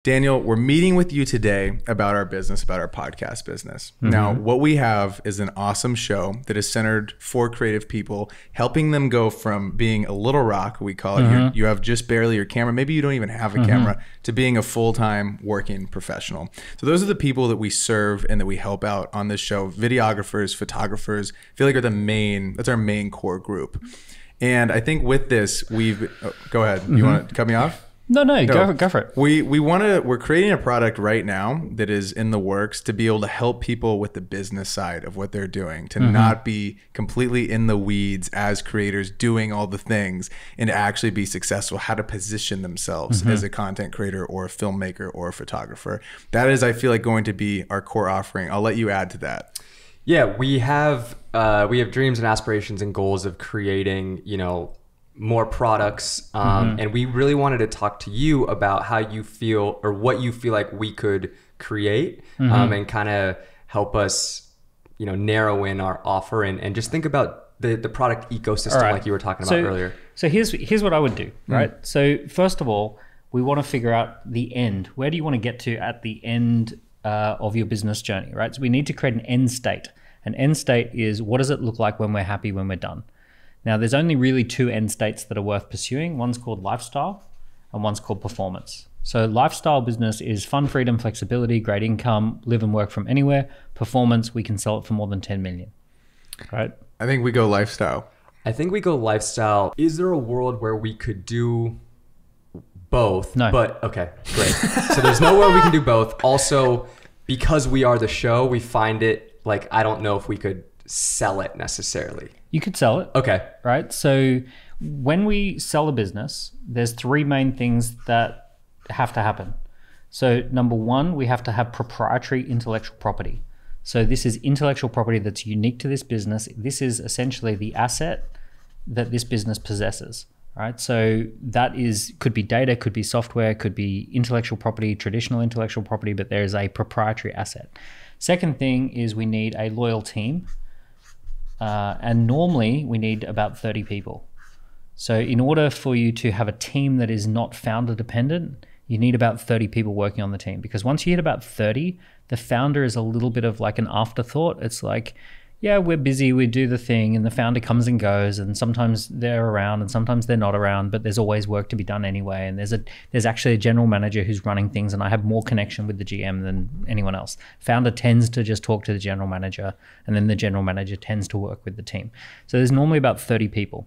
Daniel, we're meeting with you today about our business, about our podcast business. Mm-hmm. Now, what we have is an awesome show that is centered for creative people, helping them go from being a little rock, we call it, Mm-hmm. you have just barely your camera, maybe you don't even have a Mm-hmm. camera, to being a full-time working professional. So those are the people that we serve and that we help out on this show. Videographers, photographers, I feel like that's our main core group. And I think with this, go ahead. Mm-hmm. You want to cut me off? No, go for it. We're creating a product right now that is in the works to be able to help people with the business side of what they're doing, to not be completely in the weeds as creators doing all the things, and to actually be successful, how to position themselves as a content creator or a filmmaker or a photographer. That is, I feel like, going to be our core offering. I'll let you add to that. Yeah, we have dreams and aspirations and goals of creating, more products. And we really wanted to talk to you about how you feel or what you feel like we could create and kind of help us, narrow in our offer and just think about the product ecosystem like you were talking about earlier. So here's what I would do, right? So first of all, we want to figure out the end. Where do you want to get to at the end of your business journey, right? So we need to create an end state. An end state is, what does it look like when we're happy, when we're done? Now, there's only really two end states that are worth pursuing. One's called lifestyle and one's called performance. So lifestyle business is fun, freedom, flexibility, great income, live and work from anywhere. Performance, we can sell it for more than 10 million, right? I think we go lifestyle. Is there a world where we could do both? No. But okay, great. So there's nowhere we can do both. Also, because we are the show, we find it like, I don't know if we could sell it necessarily. You could sell it. Okay. Right? So when we sell a business, there's three main things that have to happen. So number one, we have to have proprietary intellectual property. So this is intellectual property that's unique to this business. This is essentially the asset that this business possesses, right? So that could be data, could be software, could be intellectual property, traditional intellectual property, but there is a proprietary asset. Second thing is we need a loyal team. And normally we need about 30 people. So in order for you to have a team that is not founder dependent, you need about 30 people working on the team, because once you hit about 30, the founder is a little bit of like an afterthought. It's like, yeah, we're busy, we do the thing, and the founder comes and goes, and sometimes they're around and sometimes they're not around, but there's always work to be done anyway. And there's actually a general manager who's running things, and I have more connection with the GM than anyone else. Founder tends to just talk to the general manager, and then the general manager tends to work with the team. So there's normally about 30 people.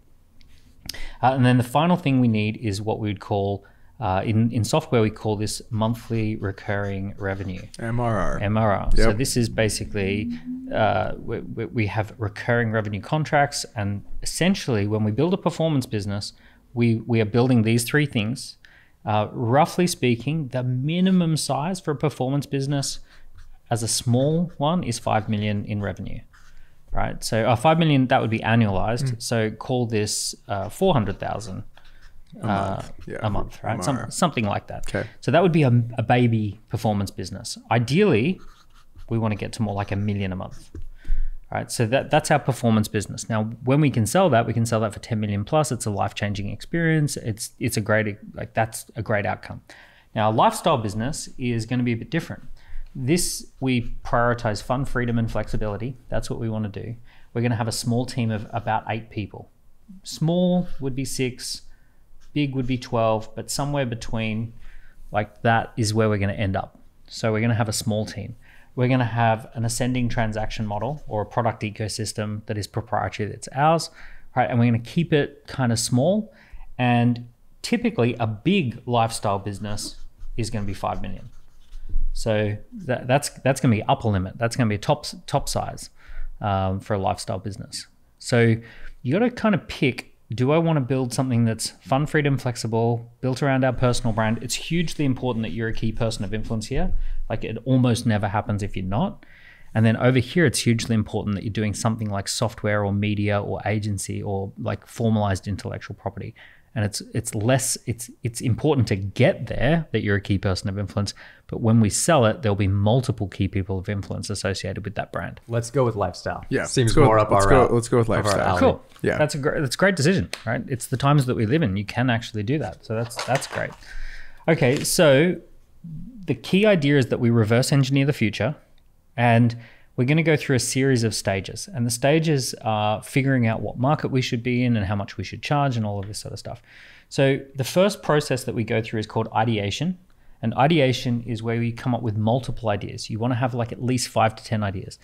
And then the final thing we need is what we would call, in software, we call this monthly recurring revenue. MRR. Yep. So this is basically, we have recurring revenue contracts, and essentially when we build a performance business, we are building these three things. Roughly speaking, the minimum size for a performance business as a small one is 5 million in revenue, right? So 5 million, that would be annualized. So call this 400,000 a month, right? Something like that. Okay. So that would be a baby performance business. Ideally, we want to get to more like 1 million a month, right? So that's our performance business. Now, when we can sell that for 10 million plus. It's a life-changing experience. It's a great, that's a great outcome. Now, a lifestyle business is going to be a bit different. This, we prioritize fun, freedom, and flexibility. That's what we want to do. We're going to have a small team of about 8 people. Small would be 6, big would be 12, but somewhere between that is where we're going to end up. So we're going to have a small team. We're going to have an ascending transaction model or a product ecosystem that is proprietary, that's ours, right? And we're going to keep it kind of small. And typically a big lifestyle business is going to be 5 million. So that's going to be upper limit. That's going to be a top size for a lifestyle business. So you got to kind of pick, do I want to build something that's fun, freedom, flexible, built around our personal brand? It's hugely important that you're a key person of influence here. It almost never happens if you're not. And then over here, it's hugely important that you're doing something like software or media or agency or formalized intellectual property. And it's important to get there, that you're a key person of influence. But when we sell it, there'll be multiple key people of influence associated with that brand. Let's go with lifestyle. Yeah, seems more up our alley. Let's go with lifestyle. Cool. Yeah, that's a great decision, right? It's the times that we live in. You can actually do that, so that's great. Okay, so the key idea is that we reverse engineer the future, and we're going to go through a series of stages. And the stages are figuring out what market we should be in and how much we should charge and all of this sort of stuff. So the first process that we go through is called ideation. And ideation is where we come up with multiple ideas. You want to have like at least 5 to 10 ideas.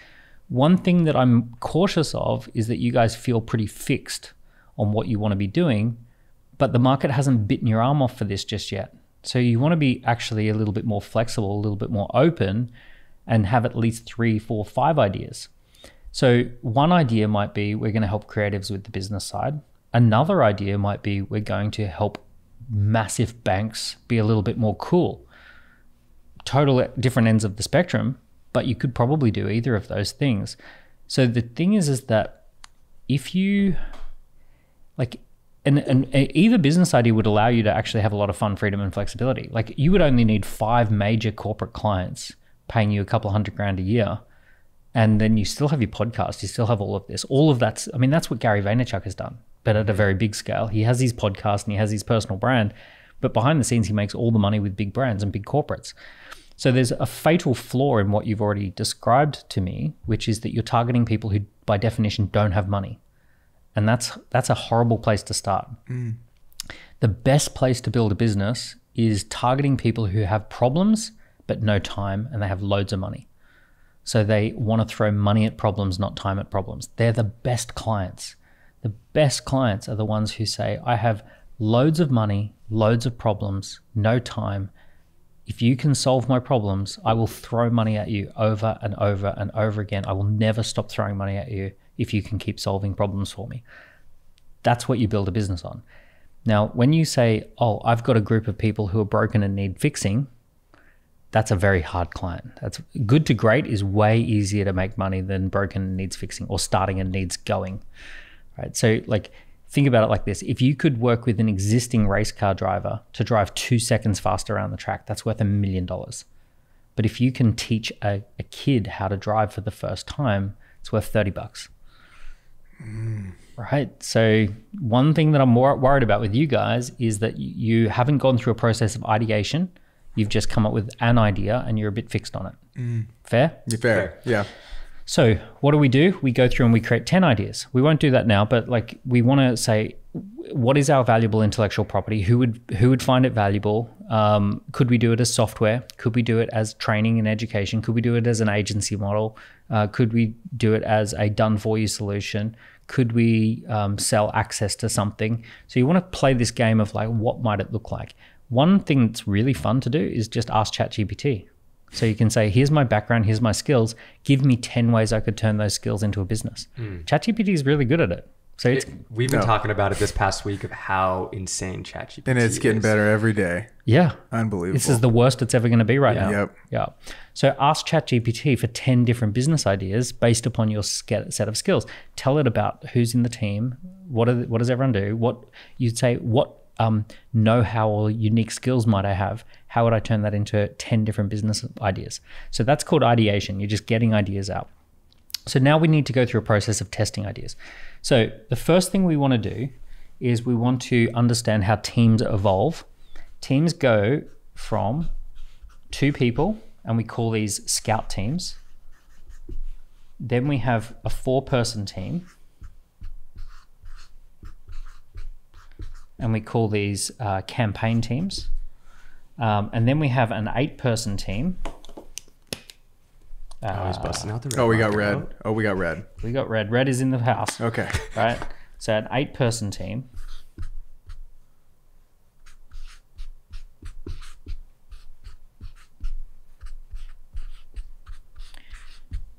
One thing that I'm cautious of is that you guys feel pretty fixed on what you want to be doing, but the market hasn't bitten your arm off for this just yet. So you want to be actually a little bit more flexible, a little bit more open, and have at least 3, 4, 5 ideas. So one idea might be we're going to help creatives with the business side. Another idea might be we're going to help massive banks be a little bit more cool. Total different ends of the spectrum, but you could probably do either of those things. So the thing is that if you like, and either business idea would allow you to actually have a lot of fun, freedom, and flexibility. Like you would only need 5 major corporate clients paying you a couple $100,000 a year. And then you still have your podcast, you still have all of this. All of that's, I mean, that's what Gary Vaynerchuk has done, but at a very big scale. He has his podcast and he has his personal brand, but behind the scenes, he makes all the money with big brands and big corporates. So there's a fatal flaw in what you've already described to me, which is that you're targeting people who by definition don't have money. And that's a horrible place to start. The best place to build a business is targeting people who have problems, but no time, and they have loads of money. So they want to throw money at problems, not time at problems. They're the best clients. The best clients are the ones who say, I have loads of money, loads of problems, no time. If you can solve my problems, I will throw money at you over and over and over again. I will never stop throwing money at you if you can keep solving problems for me. That's what you build a business on. Now, when you say, oh, I've got a group of people who are broken and need fixing, that's a very hard client. That's good to great is way easier to make money than broken and needs fixing or starting and needs going, right? So like, think about it like this. If you could work with an existing race car driver to drive 2 seconds faster around the track, that's worth $1 million. But if you can teach a kid how to drive for the first time, it's worth $30. Right? So one thing that I'm more worried about with you guys is that you haven't gone through a process of ideation. You've just come up with an idea and you're a bit fixed on it. Fair? You're fair. Yeah. So what do? We go through and we create 10 ideas. We won't do that now, but like we want to say, what is our valuable intellectual property? Who would find it valuable? Could we do it as software? Could we do it as training and education? Could we do it as an agency model? Could we do it as a done-for-you solution? Could we sell access to something? So you want to play this game of like, what might it look like? One thing that's really fun to do is just ask ChatGPT. So you can say, here's my background, here's my skills. Give me 10 ways I could turn those skills into a business. ChatGPT is really good at it. So we've been talking about it this past week of how insane ChatGPT is. And it's getting better every day. Yeah. Unbelievable. This is the worst it's ever going to be right now. Yep. Yeah. So ask ChatGPT for 10 different business ideas based upon your set of skills. Tell it about who's in the team. What does everyone do? What you'd say, what know-how or unique skills might I have? How would I turn that into 10 different business ideas? So that's called ideation. You're just getting ideas out. So now we need to go through a process of testing ideas. So the first thing we want to do is we want to understand how teams evolve. Teams go from 2 people, and we call these scout teams. Then we have a 4-person team, and we call these campaign teams. And then we have an 8-person team. He's busting out the red. Oh, we got red. Oh, we got red. We got red. Red is in the house. Okay. Right? So an 8-person team.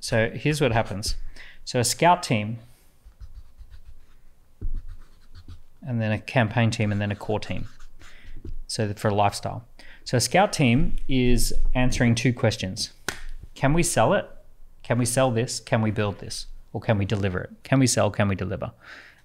So here's what happens. So a scout team, and then a campaign team, and then a core team. So for a lifestyle. So a scout team is answering 2 questions. Can we sell it? Can we sell this? Can we build this? Or can we deliver it? Can we sell? Can we deliver?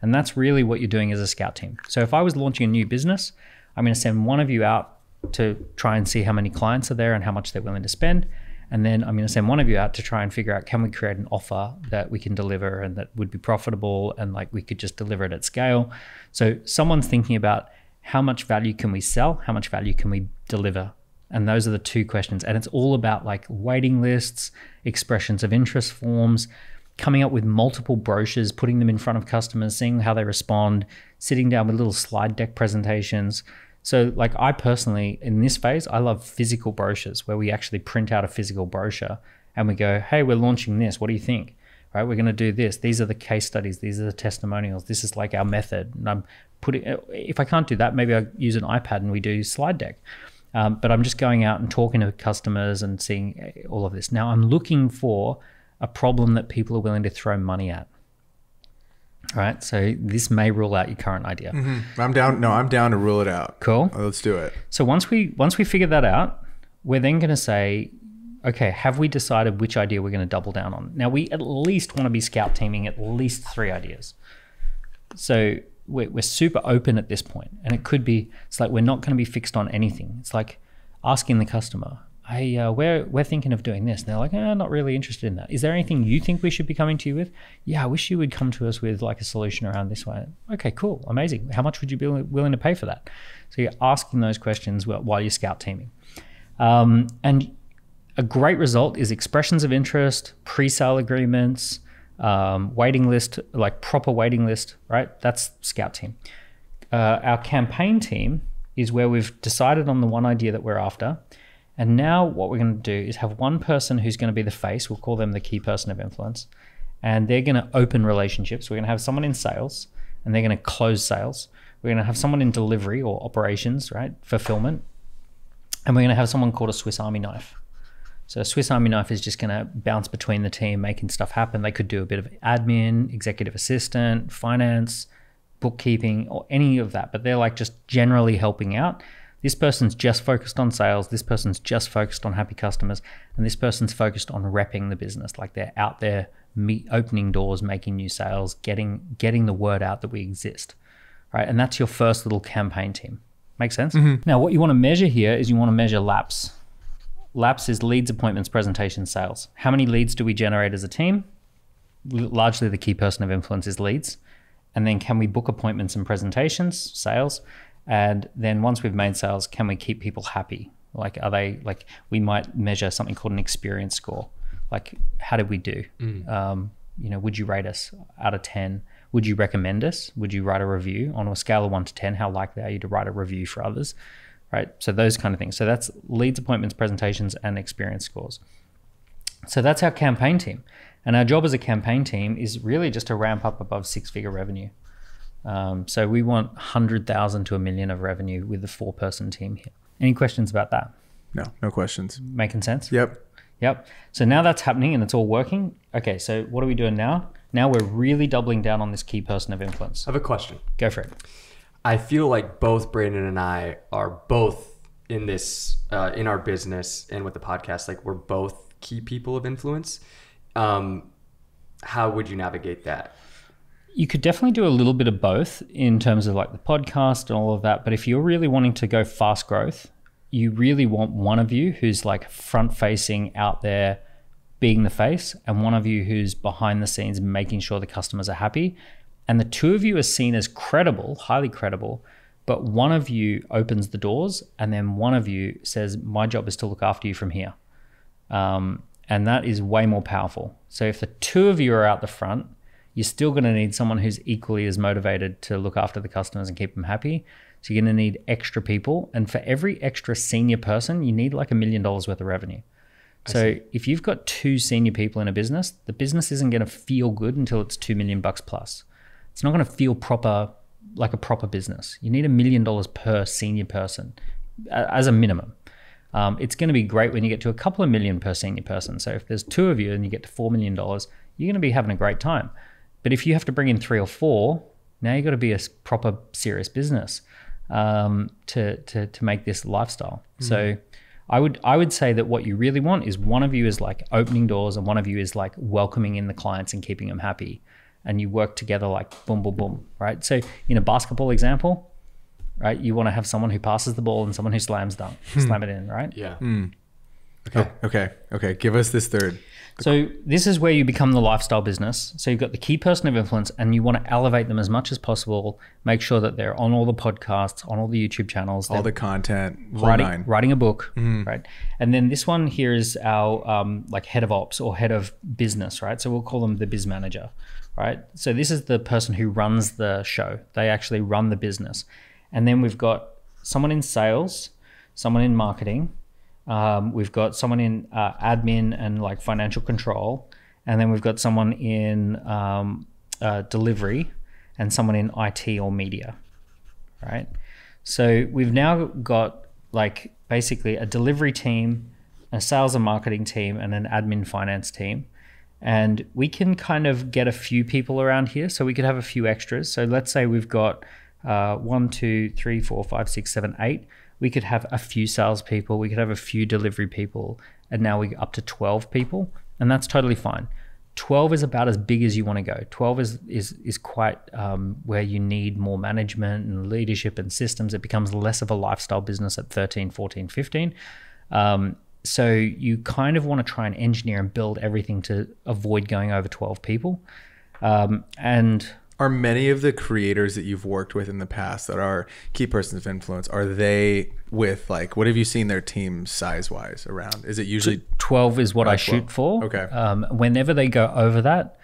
And that's really what you're doing as a scout team. So if I was launching a new business, I'm going to send one of you out to try and see how many clients are there and how much they're willing to spend. And then I'm going to send one of you out to try and figure out, can we create an offer that we can deliver and that would be profitable and like we could just deliver it at scale. So someone's thinking about how much value can we sell? How much value can we deliver? And those are the 2 questions. And it's all about like waiting lists, expressions of interest forms, coming up with multiple brochures, putting them in front of customers, seeing how they respond, sitting down with little slide deck presentations. So like I personally, in this phase, I love physical brochures where we actually print out a physical brochure and we go, hey, we're launching this. What do you think? Right? We're going to do this. These are the case studies. These are the testimonials. This is like our method. And I'm putting, if I can't do that, maybe I use an iPad and we do slide deck. But I'm just going out and talking to customers and seeing all of this. Now I'm looking for a problem that people are willing to throw money at. All right. So this may rule out your current idea. Mm-hmm. I'm down to rule it out. Cool. Let's do it. So once we figure that out, we're then going to say, okay, have we decided which idea we're going to double down on? Now we at least want to be scout teaming at least 3 ideas. So we're super open at this point, and it could be, it's like we're not going to be fixed on anything. It's like asking the customer, hey, we're thinking of doing this. And they're like, not really interested in that. Is there anything you think we should be coming to you with? Yeah, I wish you would come to us with like a solution around this way. Okay, cool, amazing. How much would you be willing to pay for that? So you're asking those questions while you're scout teaming. And a great result is expressions of interest, pre-sale agreements, waiting list, like proper waiting list, right? That's scout team. Our campaign team is where we've decided on the one idea that we're after. And now what we're going to do is have one person who's going to be the face. We'll call them the key person of influence. And they're going to open relationships. We're going to have someone in sales and they're going to close sales. We're going to have someone in delivery or operations, right? Fulfillment. And we're going to have someone called a Swiss Army knife. So a Swiss Army knife is just going to bounce between the team, making stuff happen. They could do a bit of admin, executive assistant, finance, bookkeeping, or any of that. But they're like just generally helping out. This person's just focused on sales. This person's just focused on happy customers. And this person's focused on repping the business. Like they're out there opening doors, making new sales, getting the word out that we exist, right? And that's your first little campaign team. Make sense? Mm-hmm. Now, what you want to measure here is you want to measure laps. Laps is leads, appointments, presentations, sales. How many leads do we generate as a team? Largely the key person of influence is leads. And then can we book appointments and presentations, sales? And then once we've made sales, can we keep people happy? Like, are they, like, we might measure something called an experience score. Like, how did we do? Would you rate us out of 10? Would you recommend us? Would you write a review? On a scale of 1 to 10, how likely are you to write a review for others? Right? So those kind of things. So that's leads, appointments, presentations, and experience scores. So that's our campaign team. And our job as a campaign team is really just to ramp up above 6-figure revenue. So we want 100,000 to $1 million of revenue with the 4-person team here. Any questions about that? No questions. Making sense? Yep. So now that's happening and it's all working. Okay, so what are we doing now? Now we're really doubling down on this key person of influence. I have a question. Go for it. I feel like both Brandon and I are both in this, in our business and with the podcast, like we're both key people of influence. How would you navigate that? You could definitely do a little bit of both in terms of like the podcast and all of that. But if you're really wanting to go fast growth, you really want one of you who's like front facing out there being the face, and one of you who's behind the scenes making sure the customers are happy. And the 2 of you are seen as credible, highly credible, but one of you opens the doors and then one of you says, my job is to look after you from here. And that is way more powerful. So if the 2 of you are out the front, you're still going to need someone who's equally as motivated to look after the customers and keep them happy. So you're going to need extra people. And for every extra senior person, you need like $1 million worth of revenue. So if you've got 2 senior people in a business, the business isn't going to feel good until it's $2 million plus. It's not going to feel proper, like a proper business. You need $1 million per senior person as a minimum. It's going to be great when you get to a couple of million per senior person. So if there's 2 of you and you get to $4 million, you're going to be having a great time. But if you have to bring in 3 or 4, now you've got to be a proper serious business to make this lifestyle. Mm-hmm. So I would say that what you really want is one of you is like opening doors and one of you is like welcoming in the clients and keeping them happy. And you work together like boom, boom, boom, right? So in a basketball example, right, you want to have someone who passes the ball and someone who slams dunk, slam it in, right? Yeah. Okay. Give us this third. So this is where you become the lifestyle business. So you've got the key person of influence, and you want to elevate them as much as possible. Make sure that they're on all the podcasts, on all the YouTube channels, all the content, writing a book, right? And then this one here is our like head of ops or head of business, right? So we'll call them the biz manager, right? So this is the person who runs the show. They actually run the business. And then we've got someone in sales, someone in marketing. We've got someone in admin and like financial control, and then we've got someone in delivery, and someone in IT or media, right? So we've now got like basically a delivery team, a sales and marketing team, and an admin finance team. And we can kind of get a few people around here, so we could have a few extras. So let's say we've got 1, 2, 3, 4, 5, 6, 7, 8. We could have a few salespeople, we could have a few delivery people, and now we're up to 12 people, and that's totally fine. 12 is about as big as you want to go. 12 is quite where you need more management and leadership and systems. It becomes less of a lifestyle business at 13, 14, 15. So you kind of want to try and engineer and build everything to avoid going over 12 people. And are many of the creators that you've worked with in the past that are key persons of influence, are they with like, what have you seen their team size wise around? Is it usually 12 is what I shoot for. Okay. Whenever they go over that,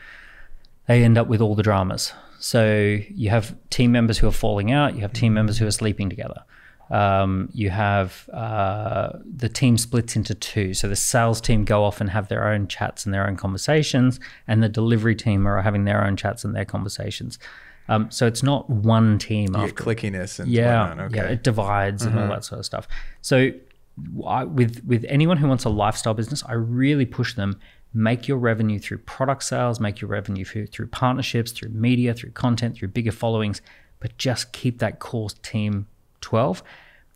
they end up with all the dramas. So you have team members who are falling out, you have team members who are sleeping together. You have the team splits into two. So the sales team go off and have their own chats and their own conversations, and the delivery team are having their own chats and their conversations. So it's not one team. You get clickiness and it divides and all that sort of stuff. So with anyone who wants a lifestyle business, I really push them, make your revenue through product sales, make your revenue through partnerships, through media, through content, through bigger followings, but just keep that core team 12.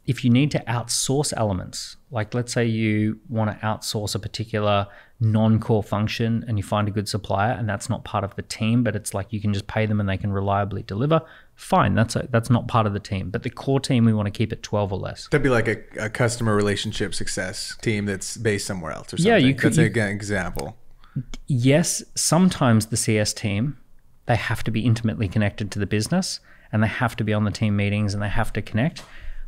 If you need to outsource elements, like let's say you want to outsource a particular non-core function and you find a good supplier and that's not part of the team, but it's like you can just pay them and they can reliably deliver, fine, that's not part of the team. But the core team, we want to keep it 12 or less. That'd be like a customer relationship success team that's based somewhere else or something. Yeah, you could. That's an example. Yes, sometimes the CS team, they have to be intimately connected to the business, and they have to be on the team meetings and they have to connect.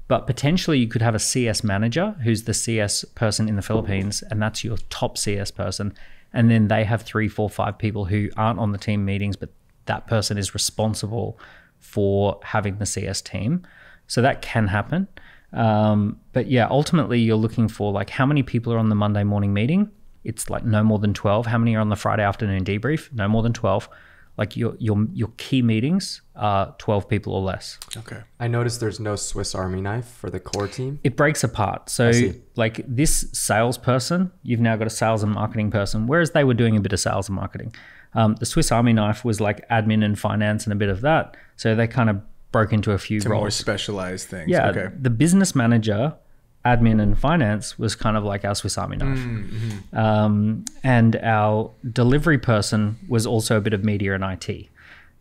But potentially you could have a CS manager who's the CS person in the Philippines, and that's your top CS person. And then they have 3, 4, 5 people who aren't on the team meetings, but that person is responsible for having the CS team. So that can happen. But yeah, ultimately you're looking for like how many people are on the Monday morning meeting? It's like no more than 12. How many are on the Friday afternoon debrief? No more than 12. Like your key meetings are 12 people or less. Okay. I noticed there's no Swiss Army knife for the core team. It breaks apart. So like this salesperson, you've now got a sales and marketing person, whereas they were doing a bit of sales and marketing. The Swiss Army knife was like admin and finance and a bit of that. So they kind of broke into a few roles. More specialized things. Yeah. Okay. The business manager, admin and finance was kind of like our Swiss Army knife. Mm-hmm. And our delivery person was also a bit of media and IT.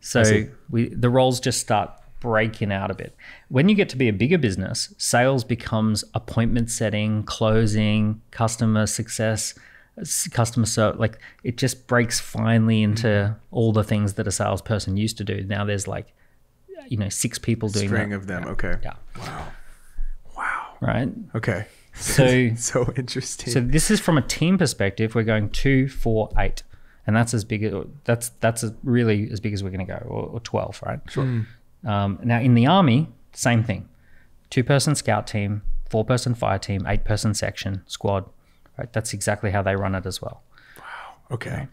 So the roles just start breaking out a bit. When you get to be a bigger business, sales becomes appointment setting, closing, customer success, customer service. Like it just breaks finely into all the things that a salesperson used to do. Now there's like, 6 people doing that. String of them. Okay. Yeah. Wow. Right. Okay. So so interesting. So this is from a team perspective. We're going 2, 4, 8, and that's as big. That's really as big as we're going to go, or 12, right? Sure. Now in the army, same thing. 2-person scout team, 4-person fire team, 8-person section squad. Right. That's exactly how they run it as well. Wow. Okay. Yeah.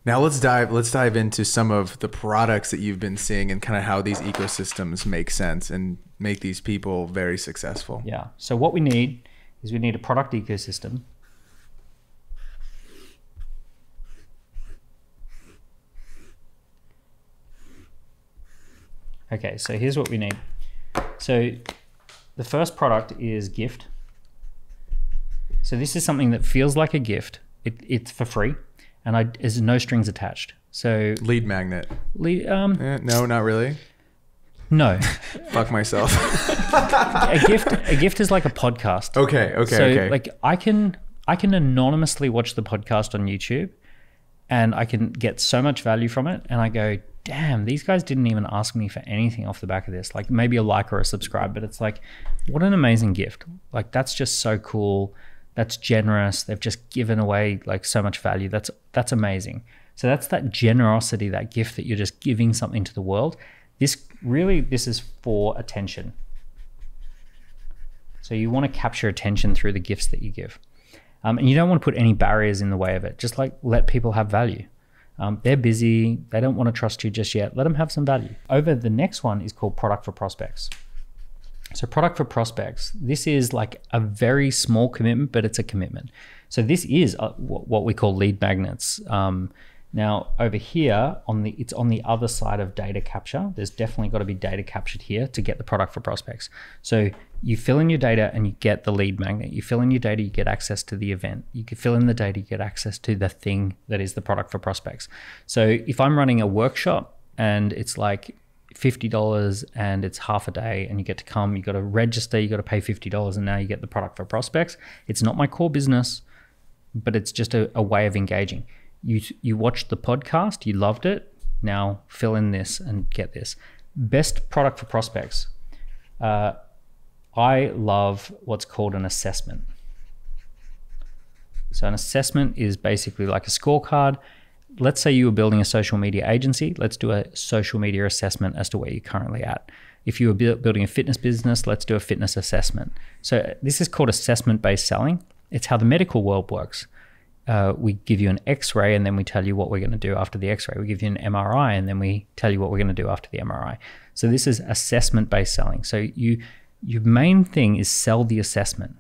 Now let's dive into some of the products that you've been seeing and kind of how these ecosystems make sense and make these people very successful. Yeah. So what we need is we need a product ecosystem. Okay, so here's what we need. So the first product is gift. So this is something that feels like a gift. It's for free. And there's no strings attached. So lead magnet. No, not really. No. Fuck myself. A gift is like a podcast. Okay. So like I can I can anonymously watch the podcast on YouTube and I can get so much value from it. And I go, damn, these guys didn't even ask me for anything off the back of this. Like maybe a like or a subscribe, but it's like, what an amazing gift. Like that's just so cool. That's generous. They've just given away like so much value. That's amazing. So that's that generosity, that gift that you're just giving something to the world. This is for attention. So you want to capture attention through the gifts that you give. And you don't want to put any barriers in the way of it. Just like let people have value. They're busy. They don't want to trust you just yet. Let them have some value. Over the next one is called product for prospects. So product for prospects, this is like a very small commitment, but it's a commitment. So this is what we call lead magnets. Now over here, it's on the other side of data capture. There's definitely got to be data captured here to get the product for prospects. So you fill in your data and you get the lead magnet. You fill in your data, you get access to the event. You can fill in the data, you get access to the thing that is the product for prospects. So if I'm running a workshop and it's like $50 and it's half a day and you get to come, you got to register, you got to pay $50 and now you get the product for prospects. It's not my core business, but it's just a way of engaging. You watched the podcast, you loved it. Now fill in this and get this. Best product for prospects. I love what's called an assessment. So an assessment is basically like a scorecard. Let's say you were building a social media agency. Let's do a social media assessment as to where you're currently at. If you were building a fitness business, let's do a fitness assessment. So this is called assessment-based selling. It's how the medical world works. We give you an X-ray and then we tell you what we're going to do after the X-ray. We give you an MRI and then we tell you what we're going to do after the MRI. So this is assessment-based selling. So your main thing is sell the assessment.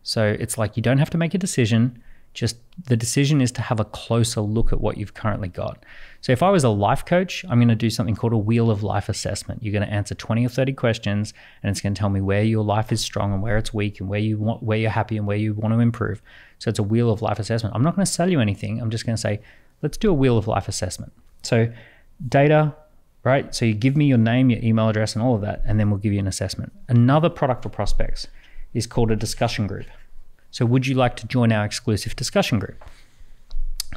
So it's like you don't have to make a decision. Just the decision is to have a closer look at what you've currently got. So if I was a life coach, I'm going to do something called a wheel of life assessment. You're going to answer 20 or 30 questions and it's going to tell me where your life is strong and where it's weak and where you're happy and where you want to improve. So it's a wheel of life assessment. I'm not going to sell you anything. I'm just going to say, let's do a wheel of life assessment. So data, right? So you give me your name, your email address and all of that, and then we'll give you an assessment. Another product for prospects is called a discussion group. So would you like to join our exclusive discussion group?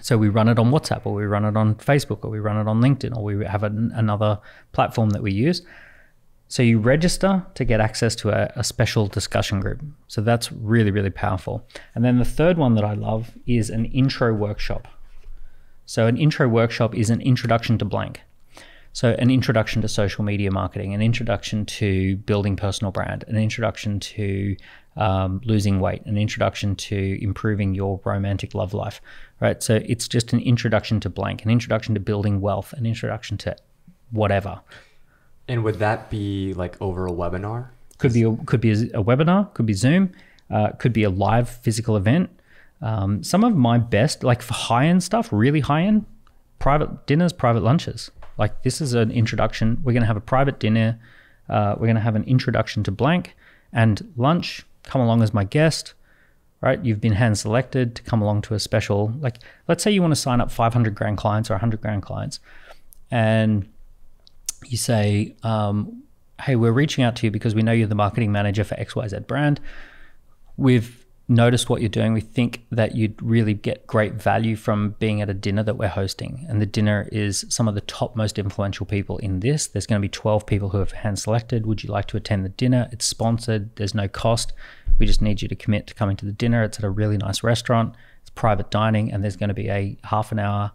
So we run it on WhatsApp or we run it on Facebook or we run it on LinkedIn or we have another platform that we use. So you register to get access to a special discussion group. So that's really, really powerful. And then the third one that I love is an intro workshop. So an intro workshop is an introduction to blank. So an introduction to social media marketing, an introduction to building personal brand, an introduction to losing weight, an introduction to improving your romantic love life, right? So it's just an introduction to blank, an introduction to building wealth, an introduction to whatever. And would that be like over a webinar? Could be a webinar, could be Zoom, could be a live physical event. Some of my best, like for high-end stuff, really high-end, private dinners, private lunches. Like this is an introduction. We're going to have a private dinner. We're going to have an introduction to blank and lunch. Come along as my guest, right? You've been hand selected to come along to a special, like let's say you want to sign up 500 grand clients or 100 grand clients. And you say, hey, we're reaching out to you because we know you're the marketing manager for XYZ brand. We've noticed what you're doing. We think that you'd really get great value from being at a dinner that we're hosting. And the dinner is some of the top most influential people in this. There's going to be 12 people who have hand selected. Would you like to attend the dinner? It's sponsored. There's no cost. We just need you to commit to coming to the dinner. It's at a really nice restaurant. It's private dining. And there's going to be a half an hour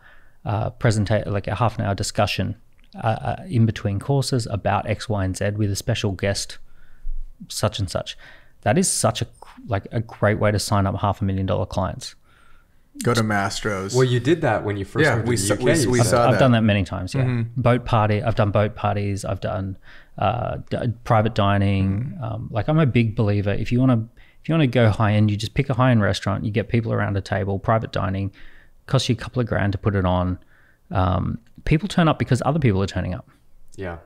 discussion in between courses about X, Y, and Z with a special guest, such and such. That is such a great way to sign up $500,000 clients. Go to Mastro's. Well, you did that when you first went to the UK. We saw that. I've done that many times. Yeah, Mm-hmm. I've done boat parties. I've done private dining. I'm a big believer. If you want to go high end, you just pick a high end restaurant. You get people around a table. Private dining costs you a couple of grand to put it on. People turn up because other people are turning up. Yeah.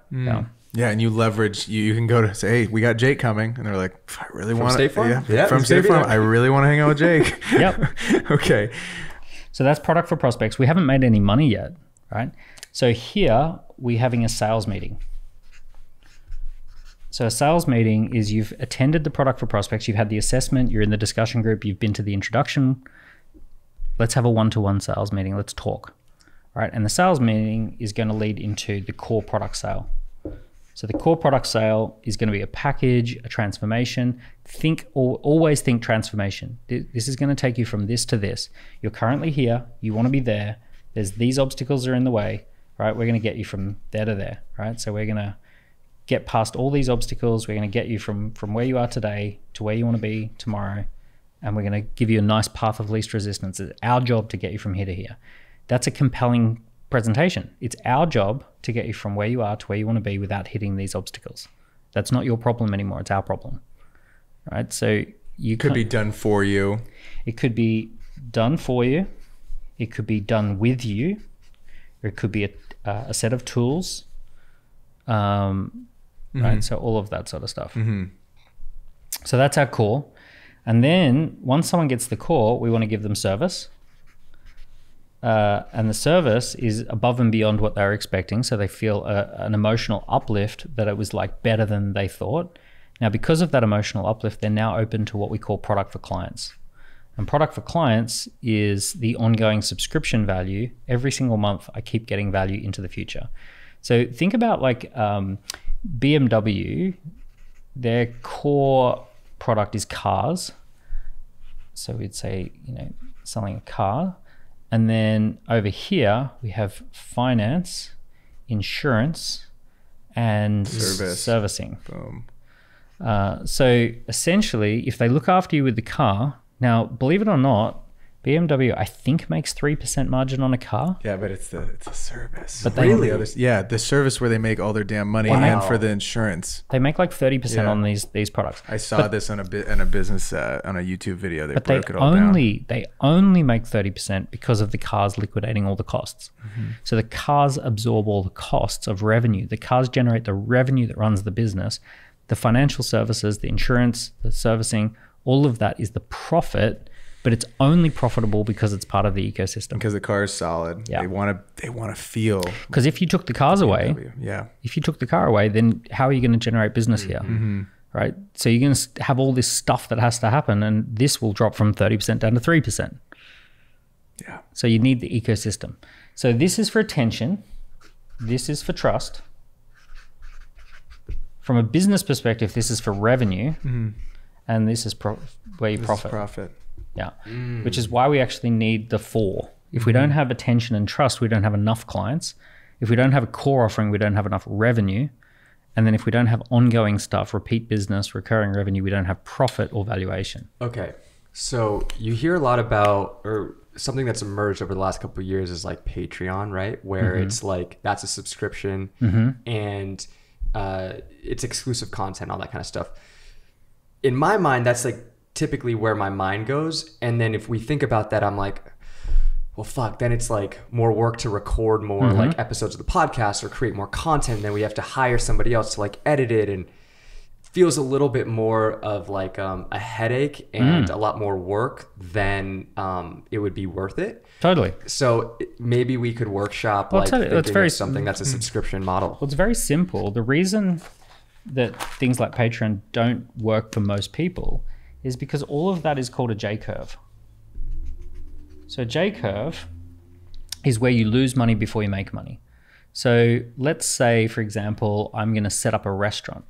Yeah, and you leverage. You can go to say, "Hey, we got Jake coming," and they're like, "I really want to." State Farm? Yeah, from State Farm. I really want to hang out with Jake. Yep. Okay. So that's product for prospects. We haven't made any money yet, right? So here we're having a sales meeting. So a sales meeting is you've attended the product for prospects, you've had the assessment, you're in the discussion group, you've been to the introduction. Let's have a one-to-one sales meeting. Let's talk. Right? And the sales meeting is going to lead into the core product sale. So the core product sale is going to be a package, a transformation. Always think transformation. This is going to take you from this to this. You're currently here. You want to be there. There's these obstacles are in the way, right? We're going to get you from there to there, right? So we're going to get past all these obstacles. We're going to get you from where you are today to where you want to be tomorrow. And we're going to give you a nice path of least resistance. It's our job to get you from here to here. That's a compelling presentation. It's our job to get you from where you are to where you want to be without hitting these obstacles. That's not your problem anymore. It's our problem, right? So you could be done for you. It could be done for you. It could be done with you. Or it could be a set of tools, right? So all of that sort of stuff. So that's our core. And then once someone gets the core, we want to give them service. And the service is above and beyond what they're expecting. So they feel an emotional uplift that it was like better than they thought. Now, because of that emotional uplift, they're now open to what we call product for clients. And product for clients is the ongoing subscription value. Every single month, I keep getting value into the future. So think about like BMW, their core product is cars. So we'd say, selling a car. And then over here, we have finance, insurance, and servicing. Boom. So essentially, if they look after you with the car, now, believe it or not, BMW, I think, makes 3% margin on a car. Yeah, but it's a service. But really? The service where they make all their damn money and for the insurance. They make like 30% on these products. I saw this on a business on a YouTube video. They broke it all down. They only make 30% because of the cars liquidating all the costs. So the cars absorb all the costs of revenue. The cars generate the revenue that runs the business. The financial services, the insurance, the servicing, all of that is the profit. But it's only profitable because it's part of the ecosystem. Because the car is solid. Yeah. They want to feel. Because if you took the cars away, if you took the car away, then how are you going to generate business here? Right? So you're going to have all this stuff that has to happen, and this will drop from 30% down to 3%. Yeah. So you need the ecosystem. So this is for attention. This is for trust. From a business perspective, this is for revenue. And this is where you profit. Yeah, which is why we actually need the 4. If we don't have attention and trust, we don't have enough clients. If we don't have a core offering, we don't have enough revenue. And then if we don't have ongoing stuff, repeat business, recurring revenue, we don't have profit or valuation. Okay, so you hear a lot about, or something that's emerged over the last couple of years is like Patreon, right? Where it's like, that's a subscription and it's exclusive content, all that kind of stuff. In my mind, that's like typically where my mind goes. And then if we think about that, I'm like, well, fuck, then it's like more work to record more like episodes of the podcast or create more content. Then we have to hire somebody else to like edit it, and feels a little bit more of like a headache and a lot more work than it would be worth it. Totally. So maybe we could workshop something that's a subscription model. Well, it's very simple. The reason that things like Patreon don't work for most people is because all of that is called a J-curve. So a J-curve is where you lose money before you make money. So let's say, for example, I'm going to set up a restaurant,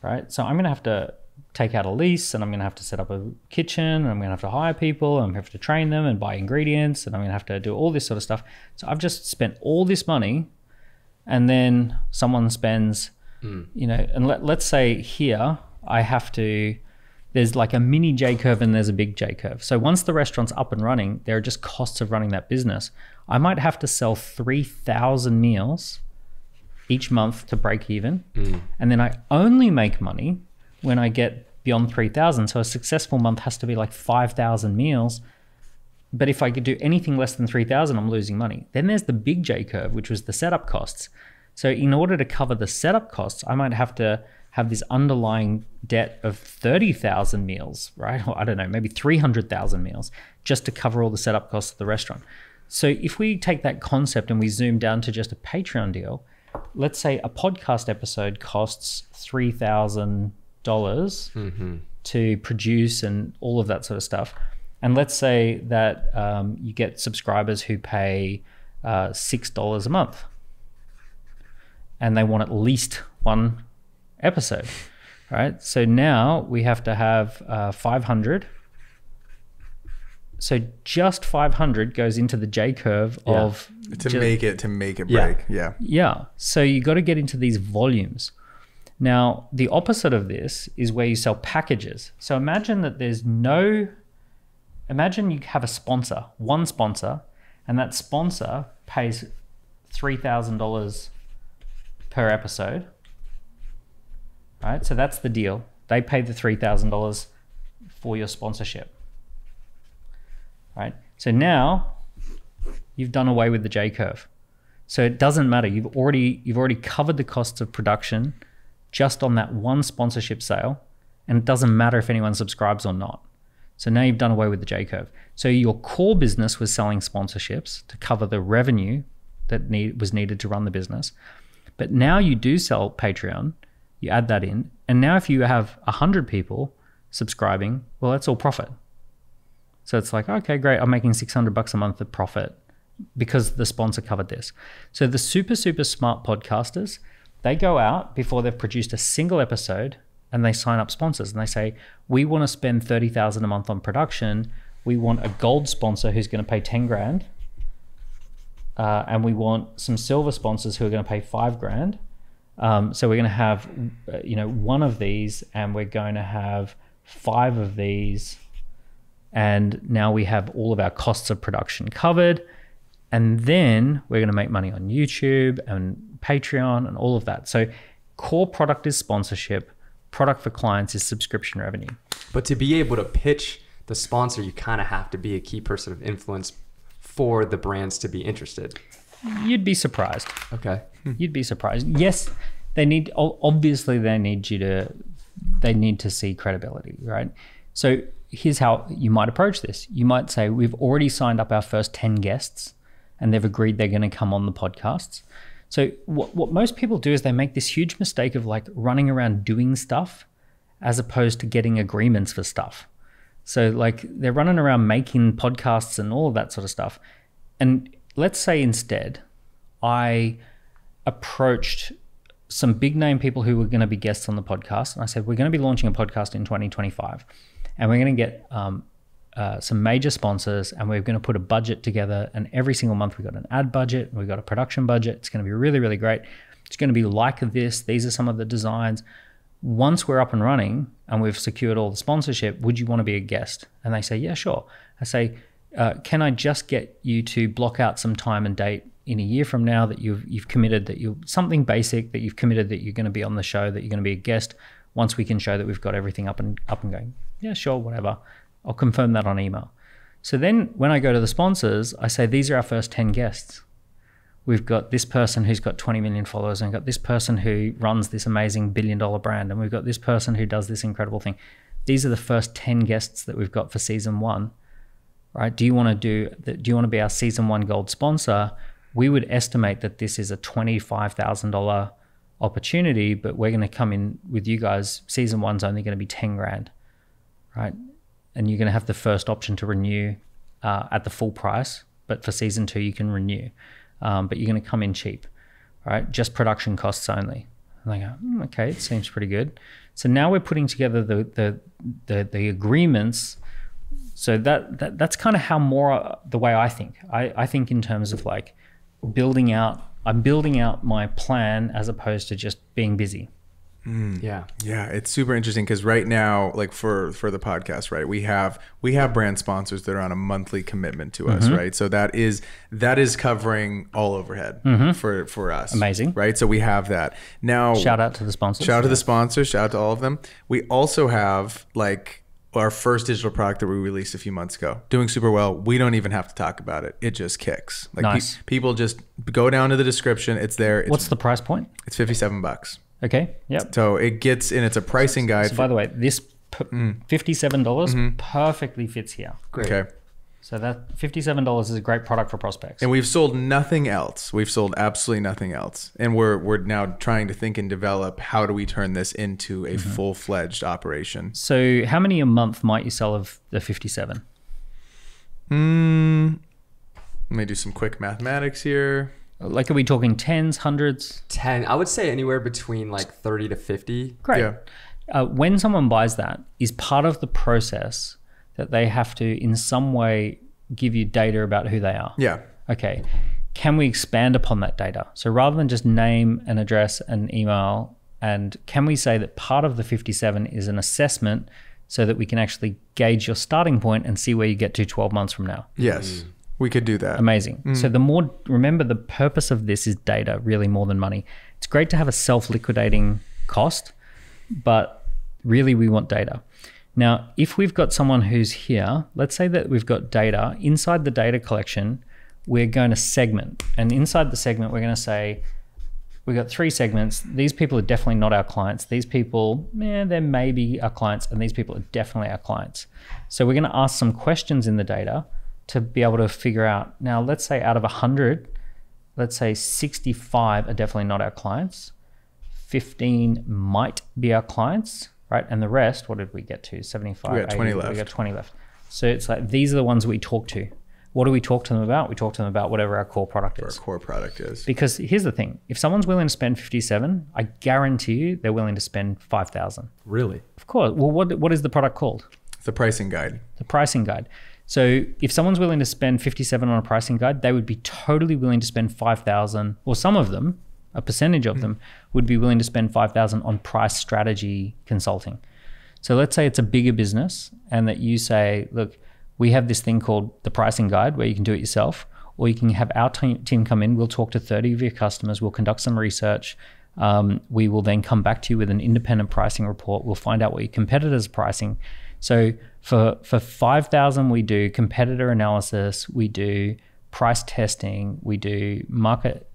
right? So I'm going to have to take out a lease, and I'm going to have to set up a kitchen, and I'm going to have to hire people, and I'm going to have to train them and buy ingredients, and I'm going to have to do all this sort of stuff. So I've just spent all this money, and then someone spends, and let's say here I have to, there's like a mini J-curve and there's a big J-curve. So once the restaurant's up and running, there are just costs of running that business. I might have to sell 3,000 meals each month to break even. And then I only make money when I get beyond 3,000. So a successful month has to be like 5,000 meals. But if I could do anything less than 3,000, I'm losing money. Then there's the big J-curve, which was the setup costs. So in order to cover the setup costs, I might have to have this underlying debt of 30,000 meals, right? Or I don't know, maybe 300,000 meals just to cover all the setup costs of the restaurant. So if we take that concept and we zoom down to just a Patreon deal, let's say a podcast episode costs $3,000 to produce and all of that sort of stuff. And let's say that you get subscribers who pay $6 a month and they want at least one episode, right? So now we have to have 500. So just 500 goes into the J curve of to make it break. Yeah. So you got to get into these volumes. Now, the opposite of this is where you sell packages. So imagine that imagine you have a sponsor, one sponsor, and that sponsor pays $3,000 per episode, right? So that's the deal. They pay the $3,000 for your sponsorship, right? So now you've done away with the J curve. So it doesn't matter. You've already covered the costs of production just on that one sponsorship sale, and it doesn't matter if anyone subscribes or not. So now you've done away with the J curve. So your core business was selling sponsorships to cover the revenue that was needed to run the business. But now you do sell Patreon, you add that in, and now if you have 100 people subscribing, well, that's all profit. So it's like, okay, great, I'm making $600 a month of profit because the sponsor covered this. So the super, super smart podcasters, they go out before they've produced a single episode and they sign up sponsors and they say, we want to spend $30,000 a month on production. We want a gold sponsor who's going to pay 10 grand. And we want some silver sponsors who are going to pay 5 grand. So we're going to have, one of these, and we're going to have 5 of these. And now we have all of our costs of production covered. And then we're going to make money on YouTube and Patreon and all of that. So core product is sponsorship. Product for clients is subscription revenue. But to be able to pitch the sponsor, you kind of have to be a key person of influence for the brands to be interested. You'd be surprised. Okay. You'd be surprised. Yes, they need to see credibility, right? So here's how you might approach this. You might say, we've already signed up our first 10 guests and they've agreed they're going to come on the podcasts. So what most people do is they make this huge mistake of like running around doing stuff as opposed to getting agreements for stuff. So like they're running around making podcasts and all of that sort of stuff. And let's say instead I approached some big name people who were going to be guests on the podcast. And I said, we're going to be launching a podcast in 2025 and we're going to get some major sponsors and we're going to put a budget together, and every single month we've got an ad budget, we've got a production budget. It's going to be really, really great. It's going to be like this. These are some of the designs. Once we're up and running and we've secured all the sponsorship, would you want to be a guest? And they say, yeah, sure. I say, can I just get you to block out some time and date in a year from now that you've committed that something basic that you've committed that you're going to be on the show, that you're going to be a guest once we can show that we've got everything up and going. Yeah, sure, whatever. I'll confirm that on email. So then when I go to the sponsors, I say, these are our first 10 guests. We've got this person who's got 20 million followers, and we've got this person who runs this amazing $1 billion brand, and we've got this person who does this incredible thing. These are the first 10 guests that we've got for season 1, right? Do you want to be our season 1 gold sponsor? We would estimate that this is a $25,000 opportunity, but we're going to come in with you guys. Season 1's only going to be 10 grand, right? And you're going to have the first option to renew at the full price, but for season 2 you can renew, but you're going to come in cheap, right? Just production costs only. And they go, okay, it seems pretty good. So now we're putting together the agreements. So that's kind of how the way I think. I think in terms of like I'm building out my plan as opposed to just being busy. Yeah, it's super interesting because right now, like for the podcast, right, we have brand sponsors that are on a monthly commitment to us, right? So that is covering all overhead for us. Amazing, right? So we have that now. Shout out to the sponsors. Shout out to the sponsors. Shout out to all of them. We also have like our first digital product that we released a few months ago, doing super well. We don't even have to talk about it. It just kicks. Like nice. People just go down to the description. It's there. What's the price point? It's $57. Okay. Yep. So it gets in. It's a pricing guide. So by the way, this $57 perfectly fits here. Great. Okay. So that $57 is a great product for prospects. And we've sold nothing else. We've sold absolutely nothing else. And we're now trying to think and develop, how do we turn this into a full-fledged operation? So how many a month might you sell of the 57? Let me do some quick mathematics here. Like, are we talking tens, hundreds? 10. I would say anywhere between like 30 to 50. Great. Yeah. When someone buys that, is part of the process that they have to in some way give you data about who they are? Yeah. Okay. Can we expand upon that data? So rather than just name and address and email, and can we say that part of the 57 is an assessment so that we can actually gauge your starting point and see where you get to 12 months from now? Yes. We could do that. Amazing. So the more, remember, the purpose of this is data, really more than money. It's great to have a self-liquidating cost, but really we want data. Now, if we've got someone who's here, let's say that we've got data. Inside the data collection, we're going to segment. And inside the segment, we're going to say, we've got 3 segments. These people are definitely not our clients. These people, they may be our clients, and these people are definitely our clients. So we're going to ask some questions in the data to be able to figure out, now let's say out of 100, let's say 65 are definitely not our clients. 15 might be our clients, right? And the rest, what did we get to? 75, we got 20 left. We got 20 left. So it's like, these are the ones we talk to. What do we talk to them about? We talk to them about whatever our core product is. Our core product is. Because here's the thing. If someone's willing to spend 57, I guarantee you they're willing to spend 5,000. Really? Of course. Well, what is the product called? It's the pricing guide. The pricing guide. So if someone's willing to spend 57 on a pricing guide, they would be totally willing to spend 5,000, or some of them, a percentage of them, would be willing to spend 5,000 on price strategy consulting. So let's say it's a bigger business and that you say, look, we have this thing called the pricing guide where you can do it yourself, or you can have our team come in. We'll talk to 30 of your customers. We'll conduct some research. We will then come back to you with an independent pricing report. We'll find out what your competitors are pricing. So for 5,000, we do competitor analysis, we do price testing, we do market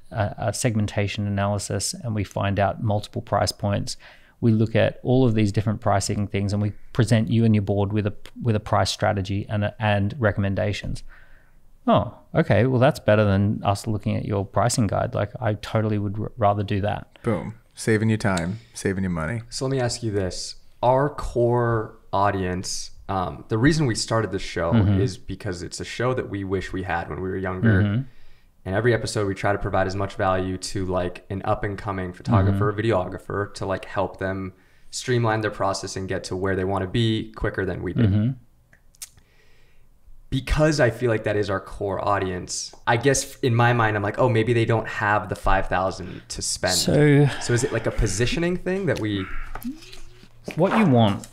segmentation analysis, and we find out multiple price points. We look at all of these different pricing things, and we present you and your board with a price strategy and recommendations. Oh, okay. Well, that's better than us looking at your pricing guide. Like, I totally would rather do that. Boom. Saving you time, saving you money. So let me ask you this. Our core audience, the reason we started this show is because it's a show that we wish we had when we were younger. And every episode we try to provide as much value to like an up and coming photographer, videographer, to like help them streamline their process and get to where they want to be quicker than we did. Because I feel like that is our core audience, I guess in my mind, I'm like, oh, maybe they don't have the 5,000 to spend. So is it like a positioning thing that we... What you want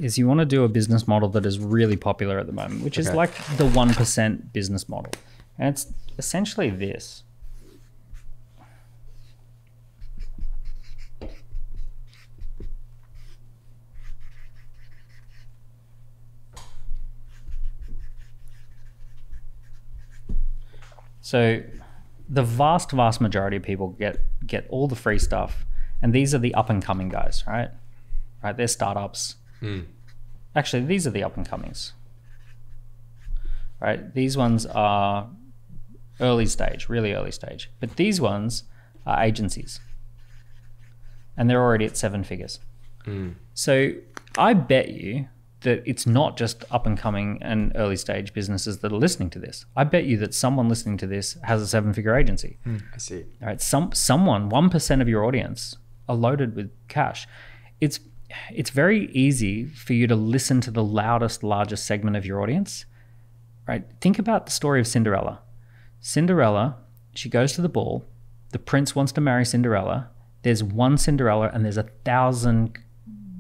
is you want to do a business model that is really popular at the moment, which is like the 1% business model. And it's essentially this. So the vast majority of people get all the free stuff, and these are the up and coming guys, right? Right, they're startups. Actually, these are the up and comings. Right, these ones are early stage, really early stage. But these ones are agencies, and they're already at 7 figures. So I bet you that it's not just up and coming and early stage businesses that are listening to this. I bet you that someone listening to this has a 7-figure agency. I see. All right, someone, 1% of your audience are loaded with cash. It's very easy for you to listen to the loudest, largest segment of your audience, right? Think about the story of Cinderella. Cinderella, she goes to the ball. The prince wants to marry Cinderella. There's one Cinderella and there's 1,000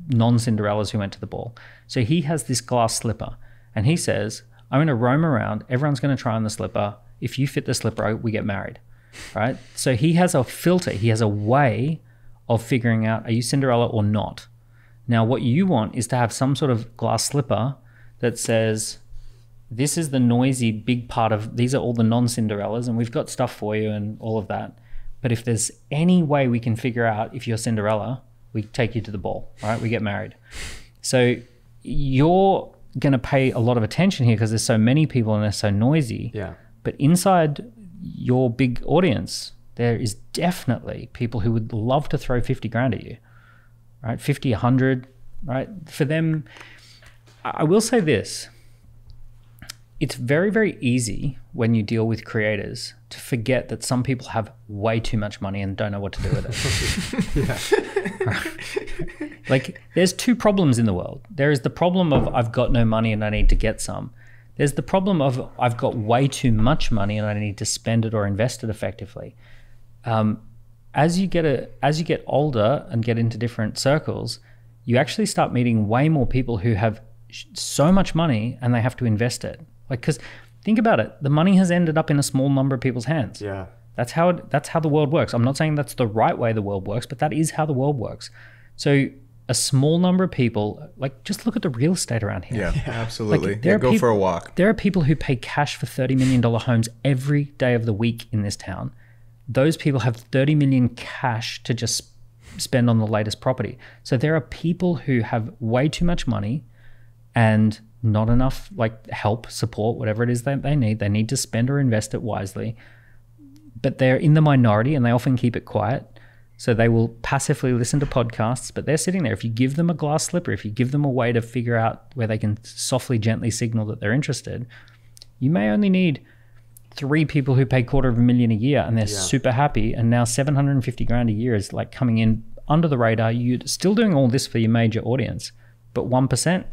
non-Cinderellas who went to the ball. So he has this glass slipper and he says, I'm going to roam around. Everyone's going to try on the slipper. If you fit the slipper, we get married, right? So he has a filter. He has a way of figuring out, are you Cinderella or not? Now, what you want is to have some sort of glass slipper that says, this is the noisy big part of, these are all the non-Cinderellas and we've got stuff for you and all of that. But if there's any way we can figure out if you're Cinderella, we take you to the ball, right? We get married. So your going to pay a lot of attention here because there's so many people and they're so noisy. Yeah. But inside your big audience, there is definitely people who would love to throw 50 grand at you, right? 50, 100, right? For them, I will say this. It's very, very easy when you deal with creators to forget that some people have way too much money and don't know what to do with it. Right? Like, there's two problems in the world. There is the problem of I've got no money and I need to get some. There's the problem of I've got way too much money and I need to spend it or invest it effectively. As you get older and get into different circles, you actually start meeting way more people who have so much money and they have to invest it. Like, because think about it, the money has ended up in a small number of people's hands. Yeah. That's how the world works. I'm not saying that's the right way the world works, but that is how the world works. So a small number of people, like, just look at the real estate around here. Yeah, absolutely. Like, go for a walk. There are people who pay cash for $30 million homes every day of the week in this town. Those people have 30 million cash to just spend on the latest property. So there are people who have way too much money and not enough like help, support, whatever it is that they need. They need to spend or invest it wisely. But they're in the minority and they often keep it quiet. So they will passively listen to podcasts, but they're sitting there. If you give them a glass slipper, if you give them a way to figure out where they can softly, gently signal that they're interested, you may only need 3 people who pay $250,000 a year and they're super happy. And now 750 grand a year is like coming in under the radar. You're still doing all this for your major audience, but 1%,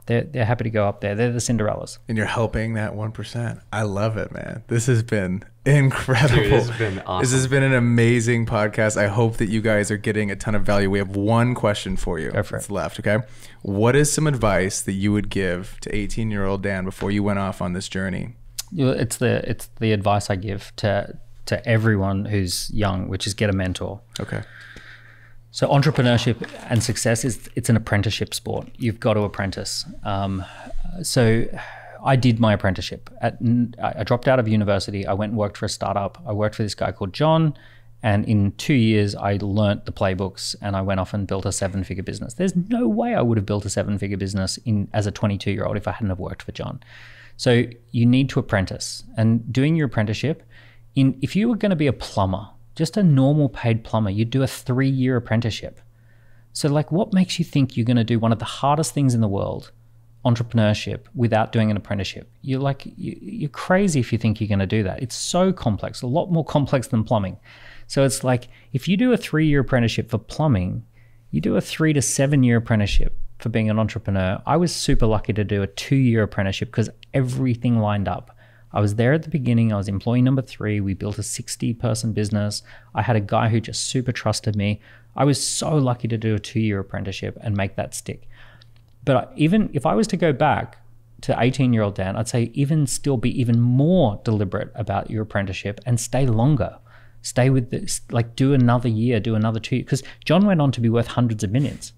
they're happy to go up there. They're the Cinderellas. And you're helping that 1%. I love it, man. This has been incredible. Dude, this has been awesome. This has been an amazing podcast. I hope that you guys are getting a ton of value. We have one question for you. Go for it. Left, okay? What is some advice that you would give to 18-year-old Dan before you went off on this journey? It's the advice I give to everyone who's young, which is get a mentor. Okay. So entrepreneurship and success it's an apprenticeship sport. You've got to apprentice. So I did my apprenticeship. I dropped out of university. I went and worked for a startup. I worked for this guy called John. And in 2 years, I learnt the playbooks and I went off and built a 7-figure business. There's no way I would have built a 7-figure business as a 22-year-old if I hadn't have worked for John. So you need to apprentice. And doing your apprenticeship, if you were going to be a plumber, just a normal paid plumber, you'd do a 3-year apprenticeship. So like, what makes you think you're going to do one of the hardest things in the world, entrepreneurship, without doing an apprenticeship? You're crazy if you think you're going to do that. It's so complex, a lot more complex than plumbing. So it's like, if you do a 3-year apprenticeship for plumbing, you do a 3 to 7 year apprenticeship for being an entrepreneur. I was super lucky to do a 2-year apprenticeship because everything lined up. I was there at the beginning. I was employee number 3. We built a 60-person business. I had a guy who just super trusted me. I was so lucky to do a 2-year apprenticeship and make that stick. But even if I was to go back to 18-year-old Dan, I'd say still be even more deliberate about your apprenticeship and stay longer. Stay with this, like do another year, do another 2 years. Because John went on to be worth hundreds of millions.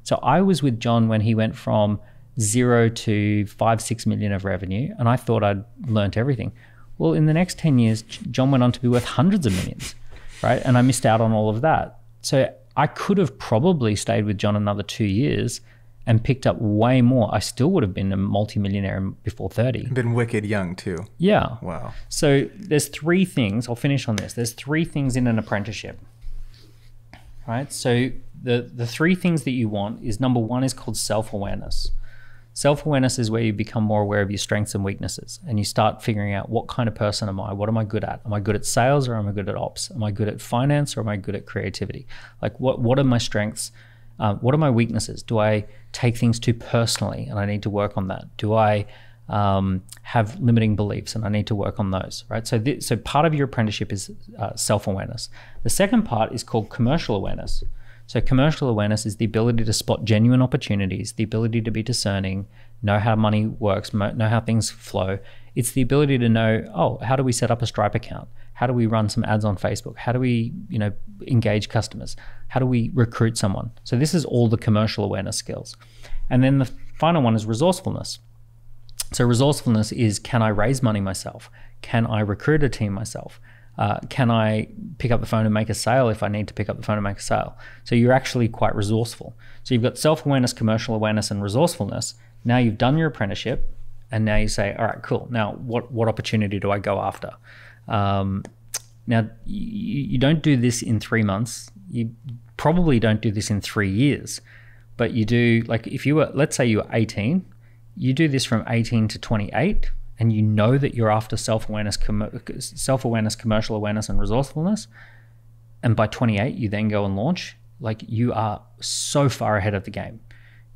So I was with John when he went from 0 to 5-6 million of revenue, and I thought I'd learnt everything. Well, in the next 10 years, John went on to be worth hundreds of millions, right? And I missed out on all of that. So I could have probably stayed with John another 2 years and picked up way more. I still would have been a multimillionaire before 30. Been wicked young too. Yeah. Wow. So there's 3 things. I'll finish on this. There's 3 things in an apprenticeship, right? So the 3 things that you want is, number 1 is called self-awareness. Self-awareness is where you become more aware of your strengths and weaknesses, and you start figuring out, what kind of person am I? What am I good at? Am I good at sales or am I good at ops? Am I good at finance or am I good at creativity? Like, what are my strengths? What are my weaknesses? Do I take things too personally and I need to work on that? Do I have limiting beliefs and I need to work on those, right? So part of your apprenticeship is self-awareness. The second part is called commercial awareness. So commercial awareness is the ability to spot genuine opportunities, the ability to be discerning, know how money works, know how things flow. It's the ability to know, how do we set up a Stripe account? How do we run some ads on Facebook? How do we, engage customers? How do we recruit someone? So this is all the commercial awareness skills. And then the final one is resourcefulness. So resourcefulness is, can I raise money myself? Can I recruit a team myself? Can I pick up the phone and make a sale if I need to pick up the phone and make a sale? So you're actually quite resourceful. So you've got self-awareness, commercial awareness, and resourcefulness. Now you've done your apprenticeship, and now you say, all right, cool. Now what opportunity do I go after? Now you don't do this in 3 months. You probably don't do this in 3 years, but you do, like if you were, let's say you were 18, you do this from 18 to 28, and you know that you're after self-awareness, commercial awareness, and resourcefulness. And by 28, you then go and launch. Like, you are so far ahead of the game.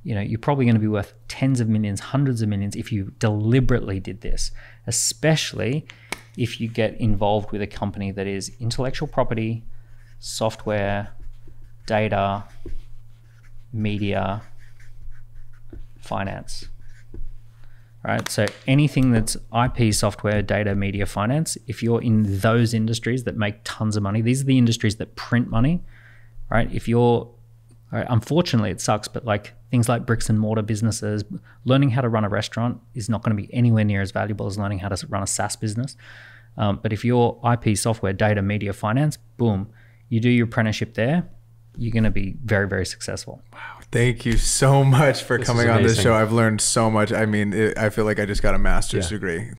You know, you're probably going to be worth tens of millions, hundreds of millions if you deliberately did this, especially if you get involved with a company that is intellectual property, software, data, media, finance. Right? So anything that's IP, software, data, media, finance, if you're in those industries that make tons of money, these are the industries that print money, right? If you're, right, unfortunately it sucks, but like things like bricks and mortar businesses, learning how to run a restaurant is not going to be anywhere near as valuable as learning how to run a SaaS business. But if you're IP, software, data, media, finance, boom, you do your apprenticeship there, you're going to be very, very successful. Wow. Thank you so much for coming on this show. I've learned so much. I mean, I feel like I just got a master's degree.